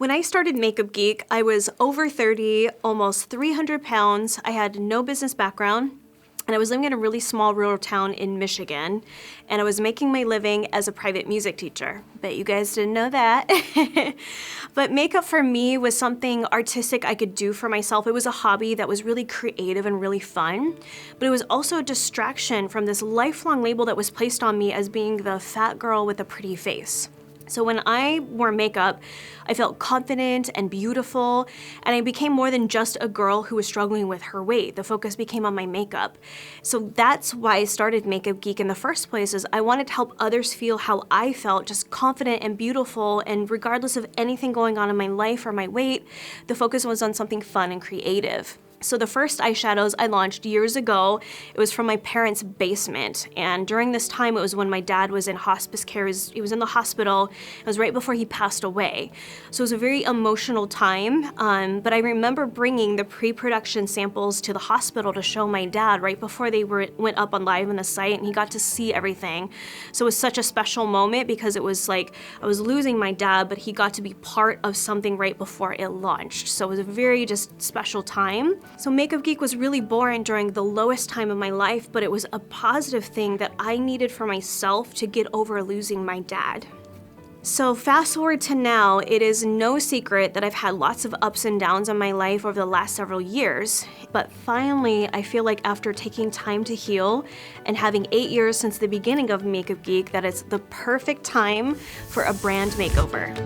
When I started Makeup Geek, I was over 30, almost 300 pounds. I had no business background, and I was living in a really small rural town in Michigan, and I was making my living as a private music teacher. Bet you guys didn't know that. But makeup for me was something artistic I could do for myself. It was a hobby that was really creative and really fun, but it was also a distraction from this lifelong label that was placed on me as being the fat girl with a pretty face. So when I wore makeup, I felt confident and beautiful, and I became more than just a girl who was struggling with her weight. The focus became on my makeup. So that's why I started Makeup Geek in the first place, is I wanted to help others feel how I felt, just confident and beautiful, and regardless of anything going on in my life or my weight, the focus was on something fun and creative. So the first eyeshadows I launched years ago, it was from my parents' basement. And during this time, it was when my dad was in hospice care. He was in the hospital. It was right before he passed away. So it was a very emotional time. But I remember bringing the pre-production samples to the hospital to show my dad right before they went up on live on the site, and he got to see everything. So it was such a special moment because it was like I was losing my dad, but he got to be part of something right before it launched. So it was a very just special time. So Makeup Geek was really born during the lowest time of my life, but it was a positive thing that I needed for myself to get over losing my dad. So fast forward to now, it is no secret that I've had lots of ups and downs in my life over the last several years. But finally, I feel like after taking time to heal and having 8 years since the beginning of Makeup Geek, that it's the perfect time for a brand makeover.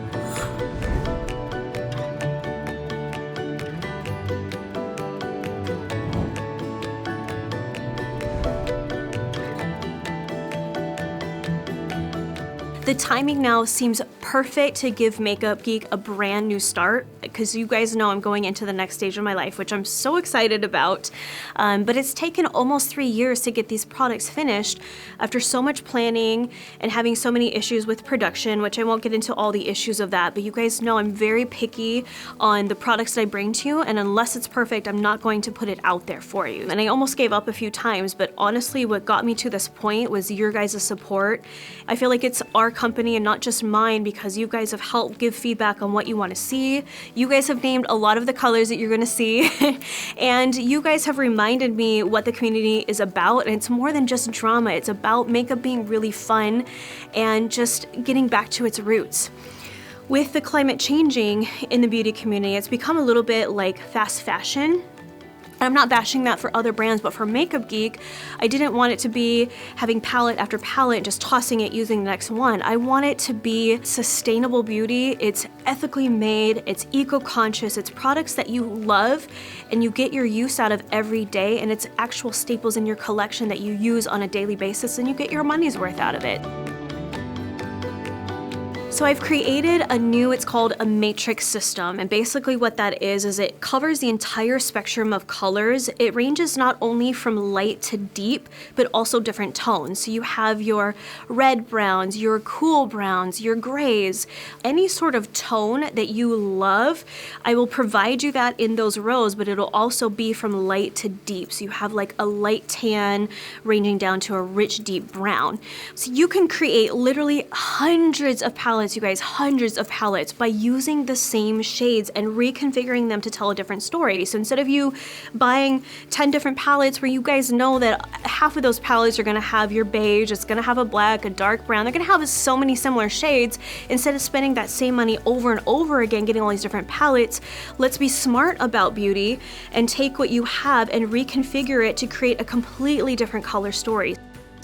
The timing now seems perfect to give Makeup Geek a brand new start, because you guys know I'm going into the next stage of my life, which I'm so excited about. But it's taken almost 3 years to get these products finished after so much planning and having so many issues with production, which I won't get into all the issues of that, but you guys know I'm very picky on the products that I bring to you, and unless it's perfect, I'm not going to put it out there for you. And I almost gave up a few times, but honestly, what got me to this point was your guys' support. I feel like it's our company and not just mine, because you guys have helped give feedback on what you want to see. You guys have named a lot of the colors that you're going to see, and you guys have reminded me what the community is about, and it's more than just drama. It's about makeup being really fun and just getting back to its roots. With the climate changing in the beauty community, it's become a little bit like fast fashion. I'm not bashing that for other brands, but for Makeup Geek, I didn't want it to be having palette after palette and just tossing it using the next one. I want it to be sustainable beauty. It's ethically made, it's eco-conscious, it's products that you love and you get your use out of every day, and it's actual staples in your collection that you use on a daily basis, and you get your money's worth out of it. So I've created it's called a matrix system, and basically what that is it covers the entire spectrum of colors. It ranges not only from light to deep, but also different tones. So you have your red browns, your cool browns, your grays, any sort of tone that you love. I will provide you that in those rows, but it'll also be from light to deep. So you have like a light tan ranging down to a rich deep brown. So you can create literally hundreds of palettes, you guys, hundreds of palettes by using the same shades and reconfiguring them to tell a different story. So instead of you buying 10 different palettes where you guys know that half of those palettes are gonna have your beige, it's gonna have a black, a dark brown, they're gonna have so many similar shades, instead of spending that same money over and over again getting all these different palettes, let's be smart about beauty and take what you have and reconfigure it to create a completely different color story.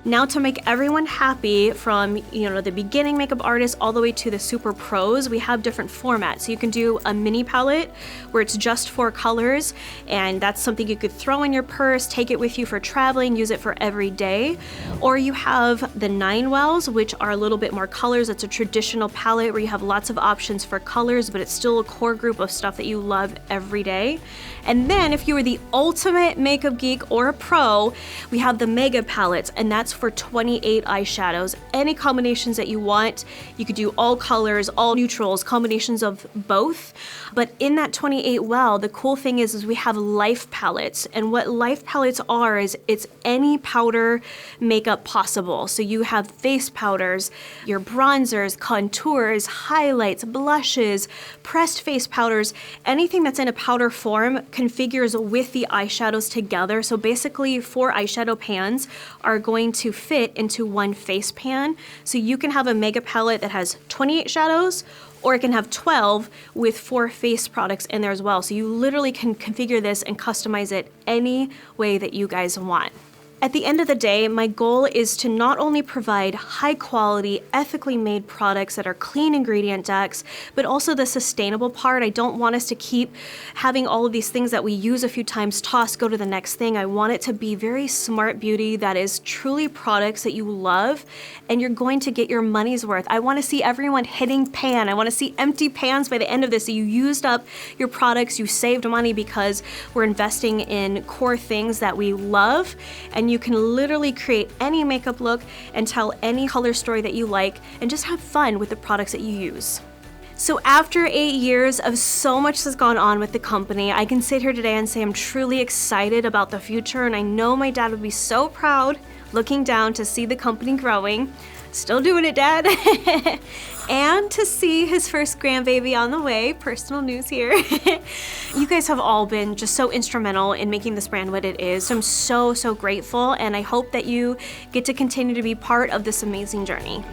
Now, to make everyone happy, from the beginning makeup artists all the way to the super pros, we have different formats. So you can do a mini palette where it's just 4 colors, and that's something you could throw in your purse, take it with you for traveling, use it for every day. Or you have the 9 wells, which are a little bit more colors. It's a traditional palette where you have lots of options for colors, but it's still a core group of stuff that you love every day. And then if you were the ultimate makeup geek or a pro, we have the mega palettes, and that's palettes for 28 eyeshadows, any combinations that you want. You could do all colors, all neutrals, combinations of both. But in that 28 well, the cool thing is we have life palettes. And what life palettes are is it's any powder makeup possible. So you have face powders, your bronzers, contours, highlights, blushes, pressed face powders, anything that's in a powder form configures with the eyeshadows together. So basically 4 eyeshadow pans are going to fit into one face pan. So you can have a mega palette that has 28 shadows, or it can have 12 with 4 face products in there as well. So you literally can configure this and customize it any way that you guys want. At the end of the day, my goal is to not only provide high quality, ethically made products that are clean ingredient decks, but also the sustainable part. I don't want us to keep having all of these things that we use a few times, toss, go to the next thing. I want it to be very smart beauty that is truly products that you love and you're going to get your money's worth. I want to see everyone hitting pan. I want to see empty pans by the end of this. So you used up your products, you saved money because we're investing in core things that we love, and you can literally create any makeup look and tell any color story that you like and just have fun with the products that you use. So after 8 years of so much that's gone on with the company, I can sit here today and say I'm truly excited about the future, and I know my dad would be so proud looking down to see the company growing. Still doing it, Dad. And to see his first grandbaby on the way, personal news here. You guys have all been just so instrumental in making this brand what it is. So I'm so grateful, and I hope that you get to continue to be part of this amazing journey.